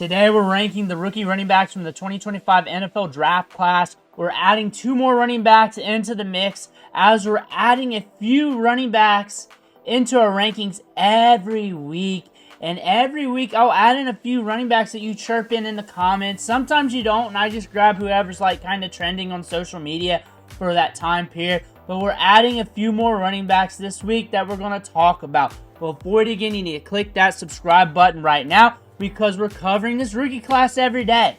Today we're ranking the rookie running backs from the 2025 NFL draft class. We're adding 2 more running backs into the mix as we're adding a few running backs into our rankings every week. And every week I'll add in a few running backs that you chirp in the comments. Sometimes you don't, and I just grab whoever's like kind of trending on social media for that time period. But we're adding a few more running backs this week that we're going to talk about. Before you begin, you need to click that subscribe button right now, because we're covering this rookie class every day.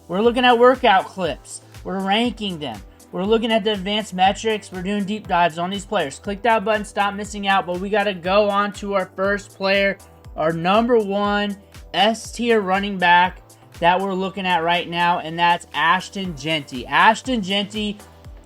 We're looking at workout clips. We're ranking them. We're looking at the advanced metrics. We're doing deep dives on these players. Click that button, stop missing out. But we got to go on to our first player, our number 1 S-tier running back that we're looking at right now, and that's Ashton Jeanty. Ashton Jeanty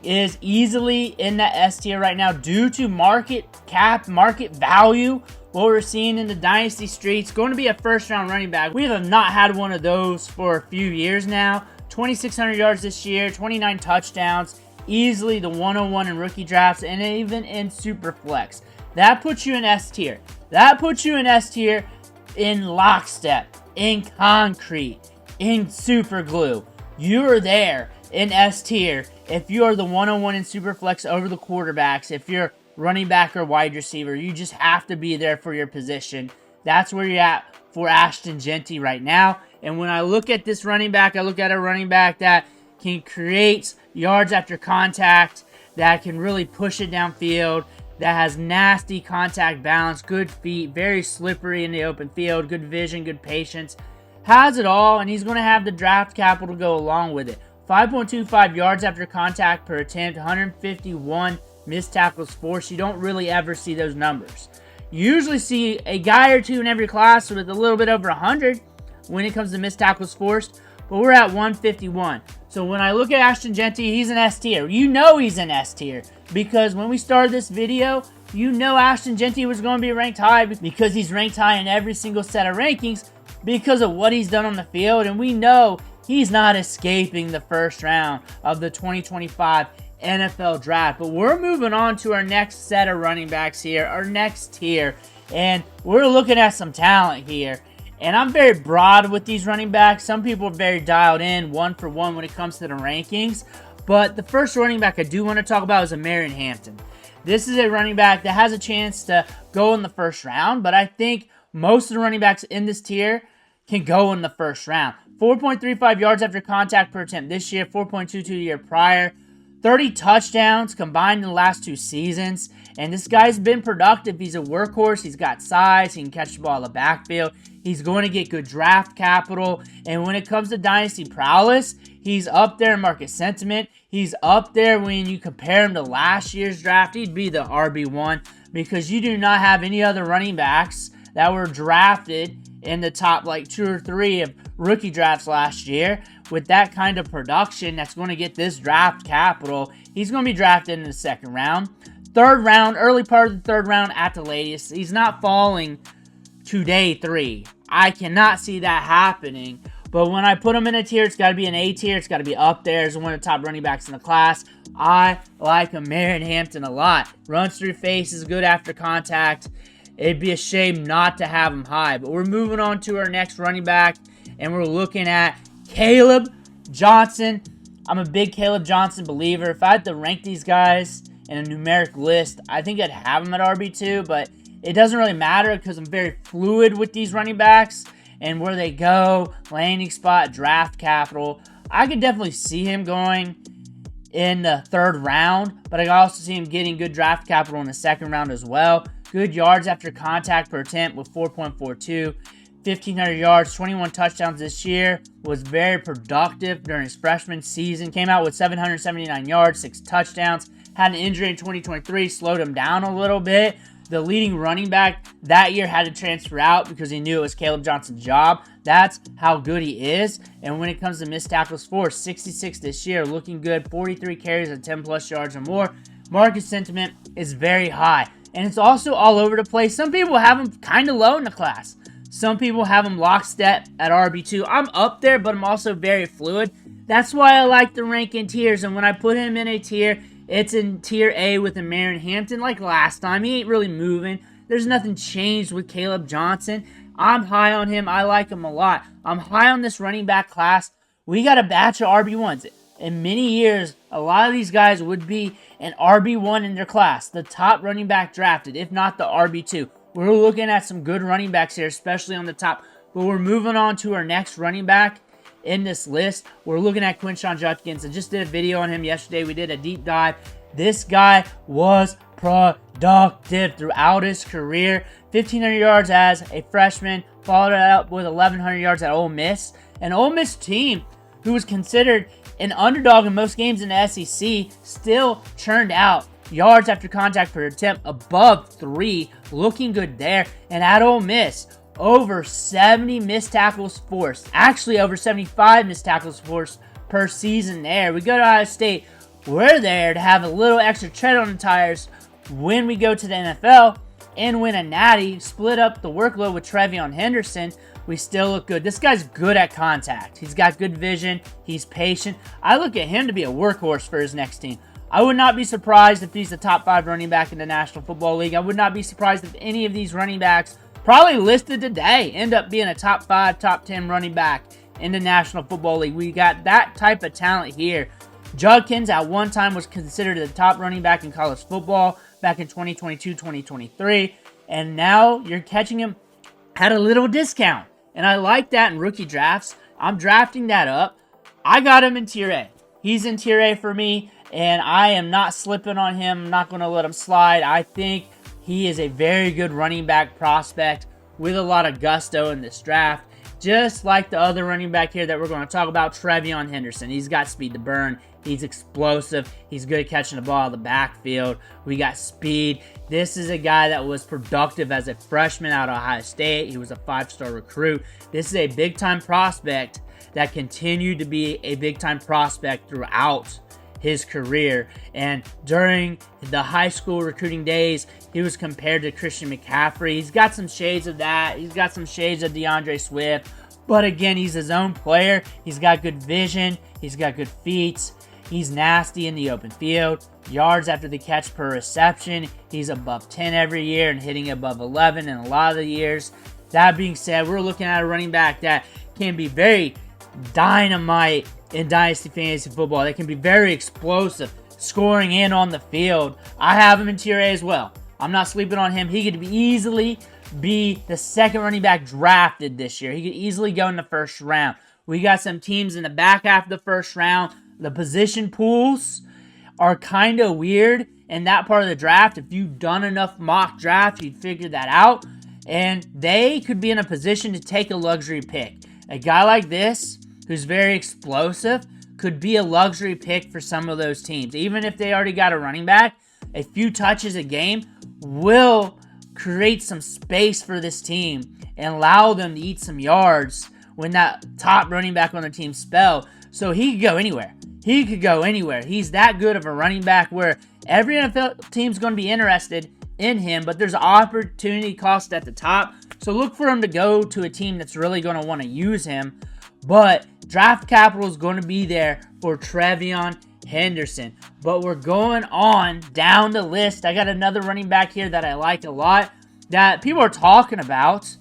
is easily in the S-tier right now due to market cap, market value. What we're seeing in the Dynasty streets, going to be a first-round running back. We have not had one of those for a few years now. 2,600 yards this year, 29 touchdowns, easily the 101 in rookie drafts, and even in super flex. That puts you in S-tier. That puts you in S-tier in lockstep, in concrete, in super glue. You are there in S-tier if you are the 101 in super flex over the quarterbacks. If you're running back or wide receiver, you just have to be there for your position. That's where you're at for Ashton Jeanty right now. And when I look at this running back, I look at a running back that can create yards after contact, that can really push it downfield, that has nasty contact balance, good feet, very slippery in the open field, good vision, good patience, has it all, and he's going to have the draft capital to go along with it. 5.25 yards after contact per attempt, 151 missed tackles forced. You don't really ever see those numbers. You usually see a guy or two in every class with a little bit over 100 when it comes to missed tackles forced, but we're at 151. So when I look at Ashton Jeanty, he's an S tier. You know he's an S tier because when we started this video, you know Ashton Jeanty was going to be ranked high because he's ranked high in every single set of rankings because of what he's done on the field, and we know he's not escaping the first round of the 2025 NFL draft. But we're moving on to our next set of running backs here, our next tier, and we're looking at some talent here. And I'm very broad with these running backs. Some people are very dialed in, one for one when it comes to the rankings. But the first running back I do want to talk about is Omarion Hampton. This is a running back that has a chance to go in the first round, but I think most of the running backs in this tier can go in the first round. 4.35 yards after contact per attempt this year, 4.22 the year prior. 30 touchdowns combined in the last 2 seasons. And this guy's been productive. He's a workhorse. He's got size. He can catch the ball in the backfield. He's going to get good draft capital. And when it comes to dynasty prowess, he's up there in market sentiment. He's up there when you compare him to last year's draft. He'd be the RB1 because you do not have any other running backs that were drafted in the top like 2 or 3 of rookie drafts last year with that kind of production that's going to get this draft capital. He's going to be drafted in the 2nd round. 3rd round, early part of the 3rd round at the latest. He's not falling to day 3. I cannot see that happening. But when I put him in a tier, it's got to be an A tier. It's got to be up there as one of the top running backs in the class. I like Omarion Hampton a lot. Runs through faces, good after contact. It'd be a shame not to have him high. But we're moving on to our next running back, and we're looking at Caleb Johnson. I'm a big Caleb Johnson believer. If I had to rank these guys in a numeric list, I think I'd have him at RB2, but it doesn't really matter because I'm very fluid with these running backs and where they go, landing spot, draft capital. I could definitely see him going in the 3rd round, but I can also see him getting good draft capital in the 2nd round as well. Good yards after contact per attempt with 4.42. 1,500 yards, 21 touchdowns this year. Was very productive during his freshman season. Came out with 779 yards, 6 touchdowns. Had an injury in 2023, slowed him down a little bit. The leading running back that year had to transfer out because he knew it was Caleb Johnson's job. That's how good he is. And when it comes to missed tackles forced, 66 this year, looking good. 43 carries at 10-plus yards or more. Market sentiment is very high. And it's also all over the place. Some people have him kind of low in the class. Some people have him lockstep at RB2. I'm up there, but I'm also very fluid. That's why I like to rank in tiers. And when I put him in a tier, it's in tier A with Omarion Hampton like last time. He ain't really moving. There's nothing changed with Caleb Johnson. I'm high on him. I like him a lot. I'm high on this running back class. We got a batch of RB1s. In many years, a lot of these guys would be an RB1 in their class, the top running back drafted, if not the RB2. We're looking at some good running backs here, especially on the top. But we're moving on to our next running back in this list. We're looking at Quinshon Judkins. I just did a video on him yesterday. We did a deep dive. This guy was productive throughout his career. 1,500 yards as a freshman, followed it up with 1,100 yards at Ole Miss. An Ole Miss team who was considered an underdog in most games in the SEC, still churned out yards after contact per attempt above 3, looking good there. And at Ole Miss, over 70 missed tackles forced. Actually, over 75 missed tackles forced per season there. We go to Ohio State. We're there to have a little extra tread on the tires when we go to the NFL and win a natty, split up the workload with Treveyon Henderson. We still look good. This guy's good at contact. He's got good vision. He's patient. I look at him to be a workhorse for his next team. I would not be surprised if he's the top 5 running back in the National Football League. I would not be surprised if any of these running backs probably listed today end up being a top 5, top 10 running back in the National Football League. We got that type of talent here. Judkins at one time was considered the top running back in college football back in 2022-2023. And now you're catching him at a little discount. And I like that in rookie drafts. I'm drafting that up. I got him in Tier A. He's in Tier A for me, and I am not slipping on him. I'm not going to let him slide. I think he is a very good running back prospect with a lot of gusto in this draft. Just like the other running back here that we're going to talk about, Treveyon Henderson. He's got speed to burn. He's explosive. He's good at catching the ball out of the backfield. We got speed. This is a guy that was productive as a freshman out of Ohio State. He was a 5-star recruit. This is a big-time prospect that continued to be a big-time prospect throughout his career. And during the high school recruiting days, he was compared to Christian McCaffrey. He's got some shades of that. He's got some shades of DeAndre Swift. But again, he's his own player. He's got good vision. He's got good feet. He's nasty in the open field. Yards after the catch per reception, he's above 10 every year and hitting above 11 in a lot of the years. That being said, we're looking at a running back that can be very dynamite in Dynasty Fantasy Football. They can be very explosive, scoring and on the field. I have him in Tier A as well. I'm not sleeping on him. He could easily be the second running back drafted this year. He could easily go in the first round. We got some teams in the back half of the first round. The position pools are kind of weird in that part of the draft. If you've done enough mock drafts, you'd figure that out. And they could be in a position to take a luxury pick. A guy like this, who's very explosive, could be a luxury pick for some of those teams. Even if they already got a running back, a few touches a game will create some space for this team and allow them to eat some yards when that top running back on the team spell. So he could go anywhere. He could go anywhere. He's that good of a running back where every NFL team's going to be interested in him, but there's opportunity cost at the top. So look for him to go to a team that's really going to want to use him. But draft capital is going to be there for Treveyon Henderson. But we're going on down the list. I got another running back here that I like a lot that people are talking about,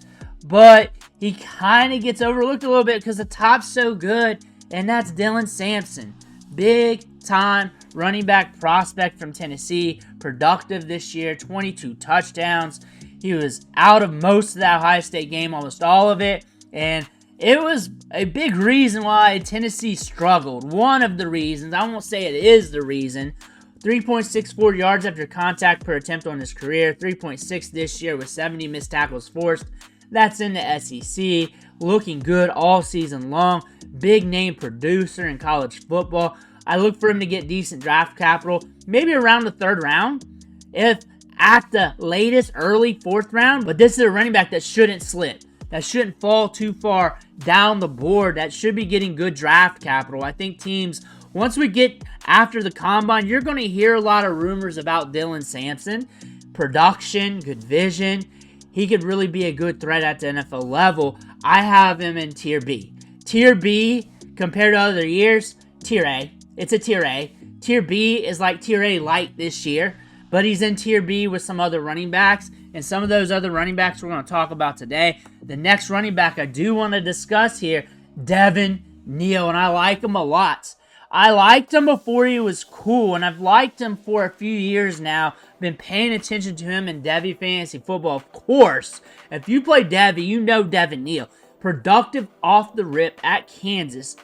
but he kind of gets overlooked a little bit because the top's so good, and that's Dylan Sampson. Big time running back prospect from Tennessee, productive this year, 22 touchdowns. He was out of most of that Ohio State game, almost all of it, and it was a big reason why Tennessee struggled. One of the reasons, I won't say it is the reason, 3.64 yards after contact per attempt on his career, 3.6 this year with 70 missed tackles forced. That's in the SEC, looking good all season long. Big name producer in college football. I look for him to get decent draft capital, maybe around the 3rd round, if at the latest early 4th round. But this is a running back that shouldn't slip, that shouldn't fall too far down the board, that should be getting good draft capital. I think teams, once we get after the combine, you're going to hear a lot of rumors about Dylan Sampson. Production, good vision. He could really be a good threat at the NFL level. I have him in Tier B. Tier B, compared to other years, Tier A. It's a Tier A. Tier B is like Tier A light this year, but he's in Tier B with some other running backs. and some of those other running backs we're going to talk about today. The next running back I do want to discuss here, Treveyon Henderson, and I like him a lot. I liked him before he was cool, and I've liked him for a few years now. Been paying attention to him in Devy Fantasy Football, of course. If you play Devy, you know Treveyon Henderson. Productive off the rip at Kansas.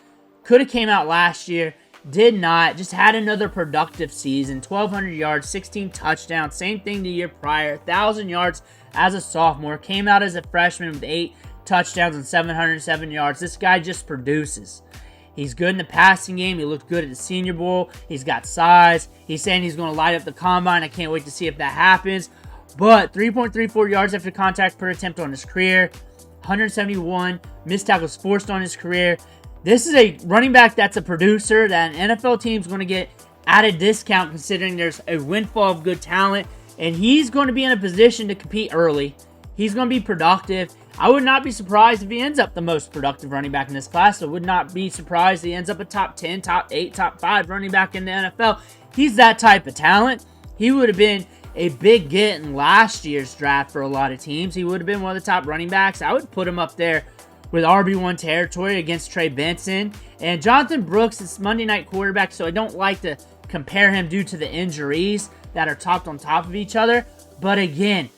Could have came out last year. Did not. Just had another productive season. 1,200 yards, 16 touchdowns. Same thing the year prior. 1,000 yards as a sophomore. Came out as a freshman with 8 touchdowns and 707 yards. This guy just produces. He's good in the passing game. He looked good at the Senior Bowl. He's got size. He's saying he's going to light up the combine. I can't wait to see if that happens. But 3.34 yards after contact per attempt on his career. 171 missed tackles forced on his career. This is a running back that's a producer that an NFL team's going to get at a discount considering there's a windfall of good talent. And he's going to be in a position to compete early. He's going to be productive. I would not be surprised if he ends up the most productive running back in this class. I would not be surprised if he ends up a top 10, top 8, top 5 running back in the NFL. He's that type of talent. He would have been a big get in last year's draft for a lot of teams. He would have been one of the top running backs. I would put him up there with RB1 territory against Trey Benson. And Jonathan Brooks is Monday night quarterback, so I don't like to compare him due to the injuries that are topped on top of each other. But again,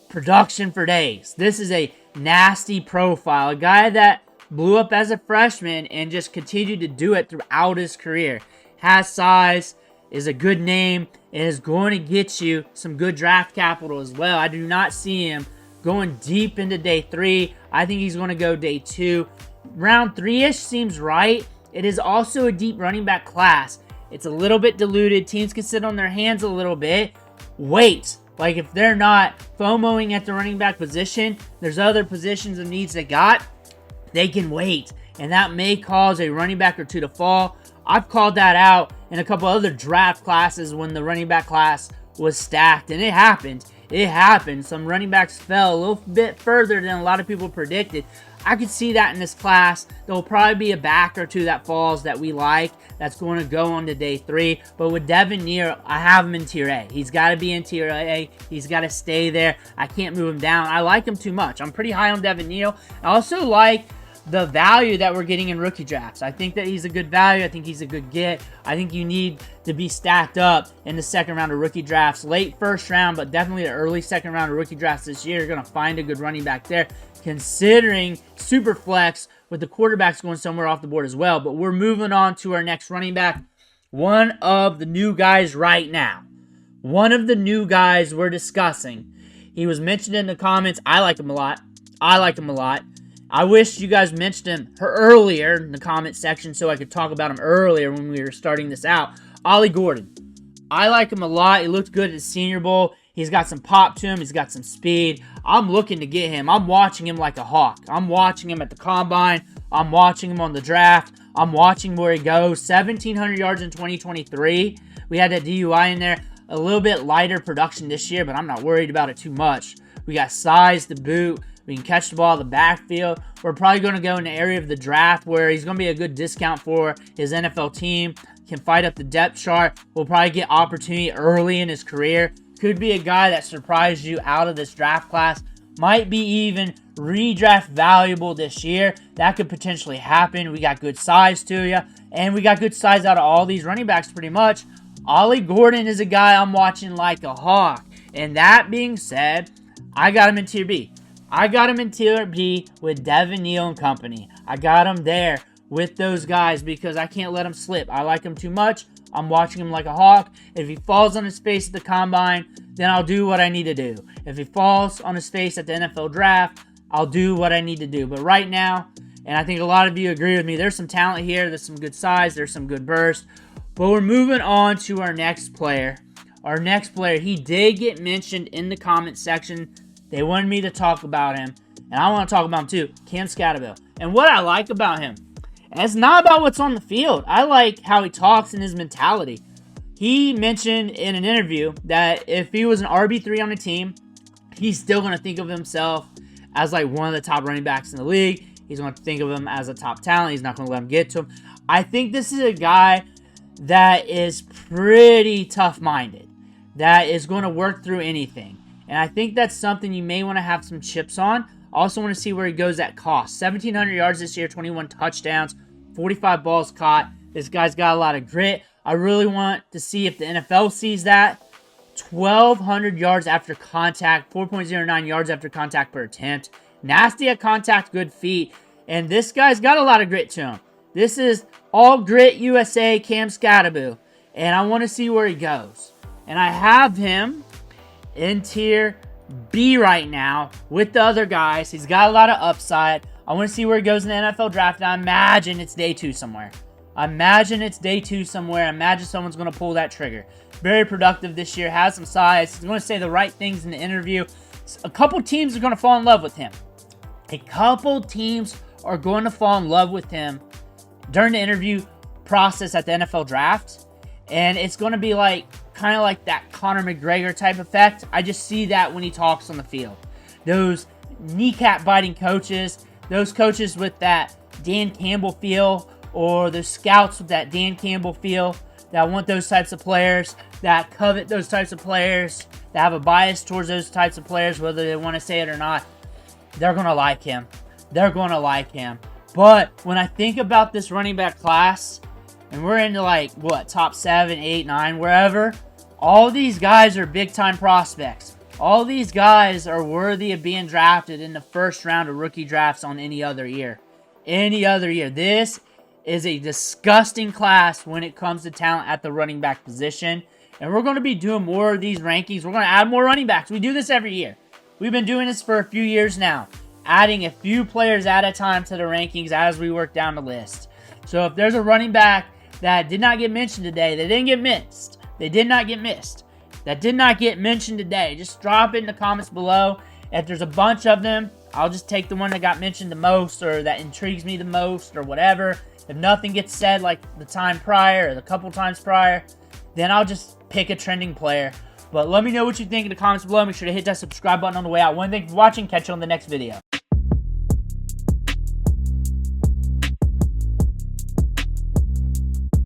production for days. This is a nasty profile. A guy that blew up as a freshman and just continued to do it throughout his career. Has size, is a good name, and is going to get you some good draft capital as well. I do not see him going deep into day 3. I think he's going to go day 2. Round 3-ish seems right. It is also a deep running back class. It's a little bit diluted. Teams can sit on their hands a little bit. Wait. Like, if they're not FOMOing at the running back position, there's other positions and needs they got, they can wait. And that may cause a running back or two to fall. I've called that out in a couple other draft classes when the running back class was stacked. And it happened. It happened. Some running backs fell a little bit further than a lot of people predicted. I could see that in this class. There will probably be a back or two that falls that we like that's going to go on to day 3. But with Treveyon Henderson, I have him in tier A. He's got to be in tier A. He's got to stay there. I can't move him down. I like him too much. I'm pretty high on Treveyon Henderson. I also like the value that we're getting in rookie drafts. I think that he's a good value. I think he's a good get. I think you need to be stacked up in the second round of rookie drafts. Late first round, but definitely the early second round of rookie drafts this year. You're going to find a good running back there, considering super flex with the quarterbacks going somewhere off the board as well. But we're moving on to our next running back. One of the new guys right now. One of the new guys we're discussing. He was mentioned in the comments. I like him a lot. I wish you guys mentioned him earlier in the comment section so I could talk about him earlier when we were starting this out. Ollie Gordon. I like him a lot. He looked good at the Senior Bowl. He's got some pop to him. He's got some speed. I'm looking to get him. I'm watching him like a hawk. I'm watching him at the combine. I'm watching him on the draft. I'm watching where he goes. 1,700 yards in 2023. We had that DUI in there. A little bit lighter production this year, but I'm not worried about it too much. We got size to boot. We can catch the ball in the backfield. We're probably going to go in the area of the draft where he's going to be a good discount for his NFL team. Can fight up the depth chart. Will probably get opportunity early in his career. Could be a guy that surprised you out of this draft class. Might be even redraft valuable this year. That could potentially happen. We got good size to you. And we got good size out of all these running backs pretty much. Ollie Gordon is a guy I'm watching like a hawk. And that being said, I got him in tier B. I got him in tier B with Treveyon Henderson and company. I got him there with those guys because I can't let him slip. I like him too much. I'm watching him like a hawk. If he falls on his face at the combine, then I'll do what I need to do. If he falls on his face at the NFL draft, I'll do what I need to do. But right now, and I think a lot of you agree with me, there's some talent here. There's some good size. There's some good burst. But we're moving on to our next player. Our next player, he did get mentioned in the comment section. They wanted me to talk about him, and I want to talk about him too, Cam Scatterville. And what I like about him, and it's not about what's on the field. I like how he talks and his mentality. He mentioned in an interview that if he was an RB3 on the team, he's still going to think of himself as like one of the top running backs in the league. He's going to think of him as a top talent. He's not going to let him get to him. I think this is a guy that is pretty tough-minded, that is going to work through anything. And I think that's something you may want to have some chips on. I also want to see where he goes at cost. 1,700 yards this year, 21 touchdowns, 45 balls caught. This guy's got a lot of grit. I really want to see if the NFL sees that. 1,200 yards after contact, 4.09 yards after contact per attempt. Nasty at contact, good feet. And this guy's got a lot of grit to him. This is all grit USA Cam Scattaboo. And I want to see where he goes. And I have him in tier B right now with the other guys. He's got a lot of upside. I want to see where he goes in the NFL draft. And I imagine it's day 2 somewhere. I imagine someone's going to pull that trigger. Very productive this year. Has some size. He's going to say the right things in the interview. A couple teams are going to fall in love with him. A couple teams are going to fall in love with him during the interview process at the NFL draft. And it's going to be like kind of like that Conor McGregor type effect. I just see that when he talks on the field. Those kneecap biting coaches, those coaches with that Dan Campbell feel, or those scouts with that Dan Campbell feel, that want those types of players, that covet those types of players, that have a bias towards those types of players, whether they want to say it or not. They're going to like him. They're going to like him. But when I think about this running back class, and we're into like, what, top 7, 8, 9, wherever, all these guys are big-time prospects. All these guys are worthy of being drafted in the first round of rookie drafts on any other year. Any other year. This is a disgusting class when it comes to talent at the running back position. And we're going to be doing more of these rankings. We're going to add more running backs. We do this every year. We've been doing this for a few years now. Adding a few players at a time to the rankings as we work down the list. So if there's a running back that did not get mentioned today, they didn't get missed. They did not get missed. That did not get mentioned today. Just drop it in the comments below. If there's a bunch of them, I'll just take the one that got mentioned the most or that intrigues me the most or whatever. If nothing gets said like the time prior or the couple times prior, then I'll just pick a trending player. But let me know what you think in the comments below. Make sure to hit that subscribe button on the way out. One, thank you for watching. Catch you on the next video.